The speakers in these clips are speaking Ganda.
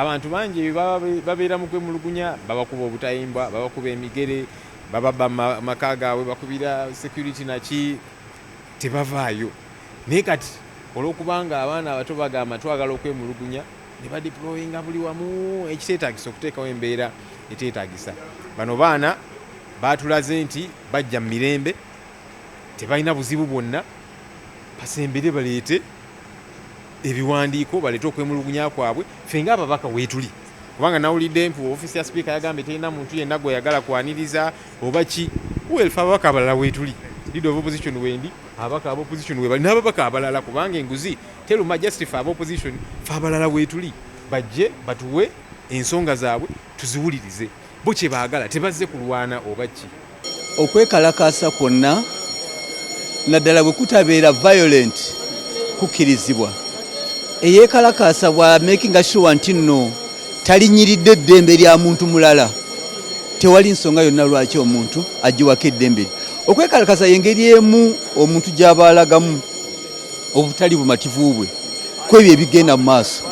Abantu bangi babeera mu kwemulugunya, babakuba obutayimbwa, babakuba emigere, bababa maka gaabwe, bakubira security naki, tebavaayo. Naye kati olw'okubanga abaana abato bagamba twagala okwemulugunya ne badeployinga buli wamu, ekiteetaagisa okuteekawo embeera eteetaagisa. Bano baana baatulaze nti bajja mu mirembe, tebalina buzibu bwonna, basembere baleete ebiwandiiko, baleete okwemulugunya kwabwe, ffe ng'ababaka weetuli. Kubanga nawulidde mpu ofiisi ya sipiika yagambye terina muntu yenna gwe yagala kwaniriza oba ki. Ffe ababaka abalala weetuli. Leader of opposition wendi, ababaka aba opposition we bali n'ababaka abalala, kubanga enguzi teruma just ffe aba opposition, ffe abalala weetuli. Bajje batuwe ensonga zaabwe tuziwulirize. Bo kye baagala tebazze kulwana oba ki. Okwekalakaasa kwonna naddala bwe kutabeera violent kukkirizibwa. Eyeekalakaasa bwa making sure nti nno talinyiridde eddembe lya muntu mulala, tewali nsonga yonna lwaki omuntu agiwako eddembe. Okwekalakaasa y'engeri emu omuntu gy'aba alagamu obutali bumativu bwe ku ebyo ebigenda mu maaso.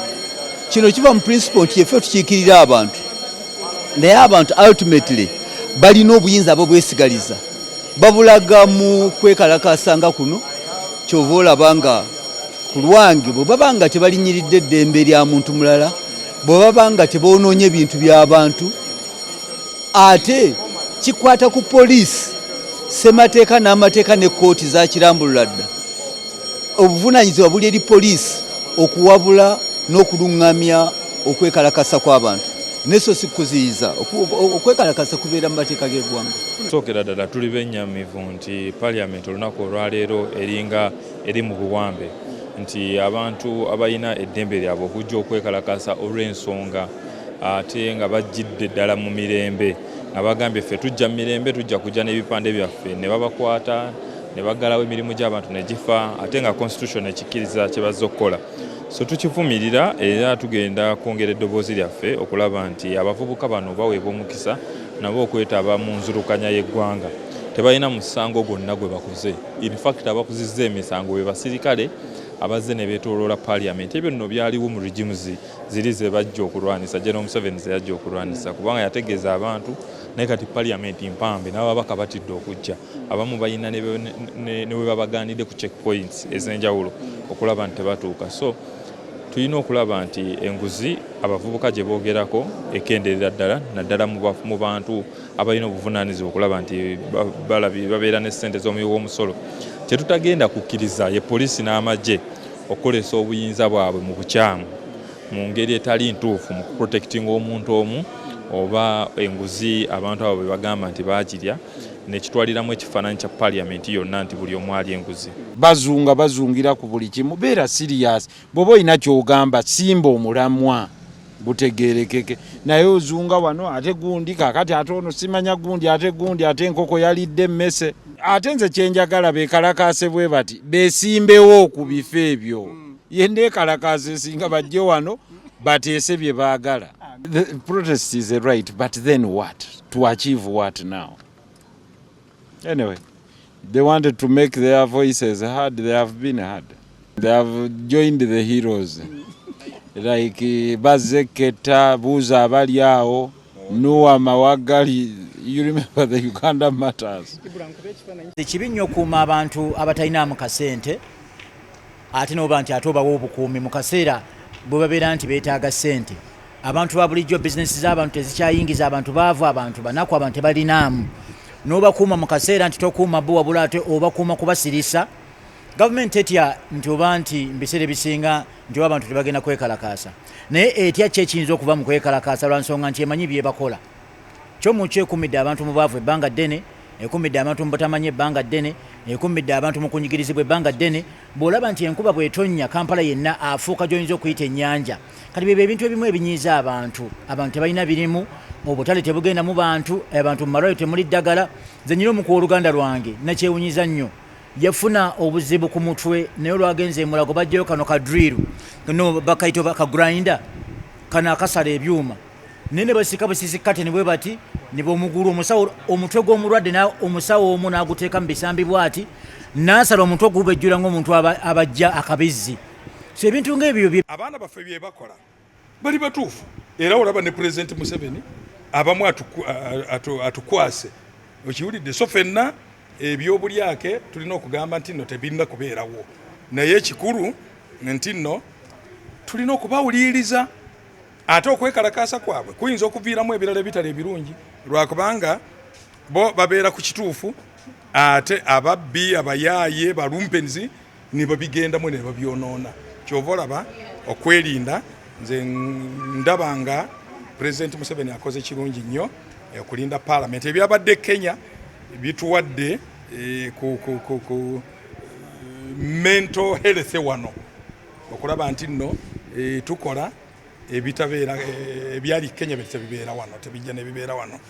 Kino kiva mu principle nti yeffe tukiikirira abantu, naye abantu ultimately balina obuyinza bwesigaliza, babulaga mu kwekalakaasa nga kuno. Kyova olaba nga ku lwange bwe baba nga tebalinyiridde eddembe lya muntu mulala, bwe baba nga teboonoonye bintu by'abantu, ate kikwata ku poliisi, ssemateeka n'amateeka ne kkooti za kirambulula dda. Obuvunaanyizibwa buli eri poliisi okuwabula n'okuluŋŋamya okwekalakasa kw'abantu. Neso si kuziyiza okwekalakasa kubeera mu mateeka g'eggwanga. Sookera ddala tuli bennyamivu nti Parliament olunaku olwaleero eringa eri mu buwambe, nti abantu abalina eddembe lyabwe okujja okwekalakasa olw'ensonga ate nga bajjidde ddala mu mirembe, nga bagambye ffe tujja mu mirembe, tujja kujja n'ebipande byaffe, ne babakwata ne baggalawo emirimu gy'abantu ne gifa, ate nga constitution ekikkiriza kye bazze okukola. So tukivumirira era tugenda kwongera eddoboozi lyaffe okulaba nti abavubuka bano baweebwa omukisa nabo okwetaba mu nzirukanya y'eggwanga. Tebalina musango gwonna gwe bakoze. In fact abakuzizza emisango be basirikale abazze ne beetooloola Parliament. Ebyo nno byaliwo mu regimes ziri ze bajja okulwanisa, General Museveni ze yajja okulwanisa, kubanga yategeeza abantu naye kati Parliament mpambe n'ababaka batidde okujja. Abamu balina ne we babagaanidde ku checkpoints ez'enjawulo okulaba nti tebatuuka. So tulina okulaba nti enguzi abavubuka gye boogerako ekendeerera ddala, naddala mu bantu abalina obuvunaanyizibwa okulaba nti babeera ne ssente z'omuwi w'omusolo. Kye tutagenda kukkiriza ye poliisi n'amagye okukolesa obuyinza bwabwe mu bukyamu mu ngeri etali ntuufu mu kuprotectinga omuntu omu oba enguzi abantu abo be bagamba nti baagirya nekitwaliramu ekifaananyi kya Parliament yonna nti buli omu ali enguzi. Bazungira ku buli kimu, beera serious. Bw'oba olina ky'ogamba simba omulamwa gutegeerekeke, naye ozunga wano ate gundi kakati ate ono simanya gundi ate gundi ate enkoko yalidde emmese. Ate nze kyenjagala beekalakaase bwe bati beesimbewo ku bifo ebyo. Ye ndeekalakaasa esinga bajje wano bateese bye baagala. The protest is a right, but then what? To achieve what now? Anyway, they wanted to make their voices heard. They have been heard. They have joined the heroes. Like Bazeketa, Buza Abaliao, Noah Mawagali. You remember the Uganda matters. Kibi nnyo okuuma abantu abatalina mu kasente ate n'oba nti ate obawa obukuumi mu kaseera bwe babeera nti beetaaga ssente. Abantu ba bulijjo bizinesi z'abantu tezikyayingiza, abantu baavu, abantu banaku, abantu tebalinaamu. N'obakuuma mu kaseera nti tokuuma bo wabula ate obakuuma kubasirisa. Gavumenti etya nti oba nti mu biseera ebisinga nti oba abantu tebagenda kwekalakaasa. Naye etya ki ekiyinza okuva mu kwekalakaasa lwa nsonga nti emanyi bye bakola. Kyo mu kyekumidde abantu mu baavu ebbanga ddene, ekumidde abantu mu batamanyi ebbanga ddene, ekumidde abantu mu kunyigirizibwa ebbanga ddene. Bw'olaba nti enkuba bw'etonnya Kampala yenna afuuka gy'oyinza okuyita ennyanja. Kati bye ebintu ebimu ebinyiiza abantu tebalina birimu, obutale tebugenda mu bantu, abantu mu malwaliro temuli ddagala. Nze nnyina omu ku oluganda lwange nakyewunyiza nnyo, yafuna obuzibu ku mutwe naye olwagenze emulago bajjayo kano ka drill no bakayito ka grinder kana akasala ebyuma nene basika busisikkate ne bwe bati ne bomugulu omusawo omutwe gw'omulwadde na omusawo omu n'aguteeka mu bisambi bwati n'asala omutwe gubejjula ng'omuntu abajja akabizzi. So ebintu ng'ebyo abaana baffe bye bakola bali batuufu era olaba ne President Museveni abamu atukwase okiwulidde so fenna ebyobulyake tulina okugamba nti nno tebirina kubeerawo naye ekikulu nti nno tulina okubawuliriza ate okwekalakaasa kwabwe kuyinza okuviiramu ebirala ebitali ebirungi lwakubanga bo babeera ku kituufu ate ababbi abayaaye balumpenzi ne babigendamu ne babyonoona kyova olaba okwerinda nze ndaba nga President Museveni akoze kirungi nnyo okulinda Parliament ebyabadde Kenya bituwadde ku mental health wano okulaba nti nno tukola ebitabeera ebyali Kenya bitabeera wano tebijja ne bibeera wano